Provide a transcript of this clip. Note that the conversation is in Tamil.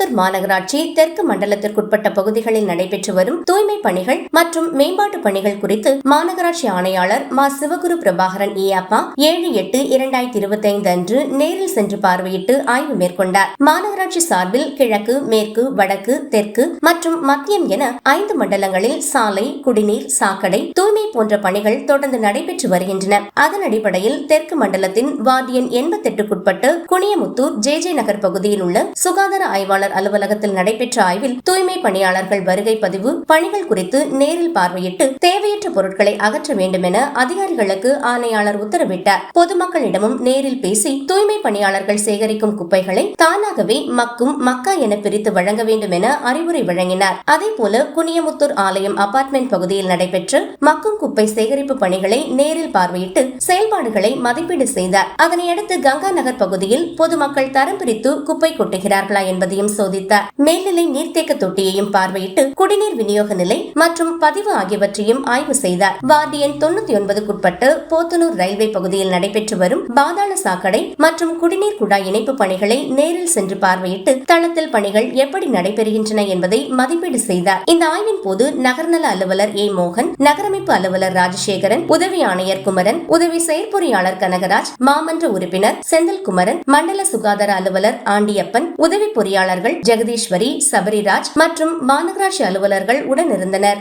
கோயம்புத்தூர் மாநகராட்சி தெற்கு மண்டலத்திற்குட்பட்ட பகுதிகளில் நடைபெற்று வரும் தூய்மை பணிகள் மற்றும் மேம்பாட்டு பணிகள் குறித்து மாநகராட்சி ஆணையாளர் மா சிவகுரு பிரபாகரன் ஈயாப்பா 7/8/2025 அன்று நேரில் சென்று பார்வையிட்டு ஆய்வு மேற்கொண்டார். மாநகராட்சி சார்பில் கிழக்கு, மேற்கு, வடக்கு, தெற்கு மற்றும் மத்தியம் என 5 மண்டலங்களில் சாலை, குடிநீர், சாக்கடை, தூய்மை போன்ற பணிகள் தொடர்ந்து நடைபெற்று வருகின்றன. அதன் அடிப்படையில் தெற்கு மண்டலத்தின் வார்டு எண் 88க்குட்பட்டு குனியமுத்தூர் ஜே நகர் பகுதியில் உள்ள சுகாதார ஆய்வாளர் அலுவலகத்தில் நடைபெற்ற ஆய்வில் தூய்மை பணியாளர்கள் வருகை பதிவு பணிகள் குறித்து நேரில் பார்வையிட்டு தேவையற்ற பொருட்களை அகற்ற வேண்டும் என அதிகாரிகளுக்கு ஆணையாளர் உத்தரவிட்டார். பொதுமக்களிடமும் நேரில் பேசி தூய்மை பணியாளர்கள் சேகரிக்கும் குப்பைகளை தானாகவே மக்கும், மக்கா என பிரித்து வழங்க வேண்டும் என அறிவுரை வழங்கினார். அதேபோல குனியமுத்தூர் ஆலயம் அபார்ட்மெண்ட் பகுதியில் நடைபெற்ற மக்கும் குப்பை சேகரிப்பு பணிகளை நேரில் பார்வையிட்டு செயல்பாடுகளை மதிப்பீடு செய்தார். அதனையடுத்து கங்கா நகர் பகுதியில் பொதுமக்கள் தரம் பிரித்து குப்பை கொட்டுகிறார்களா என்பதையும் சோதித்தார். மேல்நிலை நீர்த்தேக்க தொட்டியையும் பார்வையிட்டு குடிநீர் விநியோக நிலை மற்றும் பதிவு ஆகியவற்றையும் ஆய்வு செய்தார். வார்டு எண் 99க்குட்பட்டு போத்தனூர் ரயில்வே பகுதியில் நடைபெற்று வரும் பாதாள சாக்கடை மற்றும் குடிநீர் குழாய் இணைப்பு பணிகளை நேரில் சென்று பார்வையிட்டு தளத்தில் பணிகள் எப்படி நடைபெறுகின்றன என்பதை மதிப்பீடு செய்தார். இந்த ஆய்வின் போது நகர்நல அலுவலர் ஏ மோகன், நகரமைப்பு அலுவலர் ராஜசேகரன், உதவி ஆணையர் குமரன், உதவி செயற்பொறியாளர் கனகராஜ், மாமன்ற உறுப்பினர் செந்தில்குமரன், மண்டல சுகாதார அலுவலர் ஆண்டியப்பன், உதவி பொறியாளர்கள் ஜெகதீஸ்வரி, சபரிராஜ் மற்றும் மாநகராட்சி அலுவலர்கள் உடனிருந்தனர்.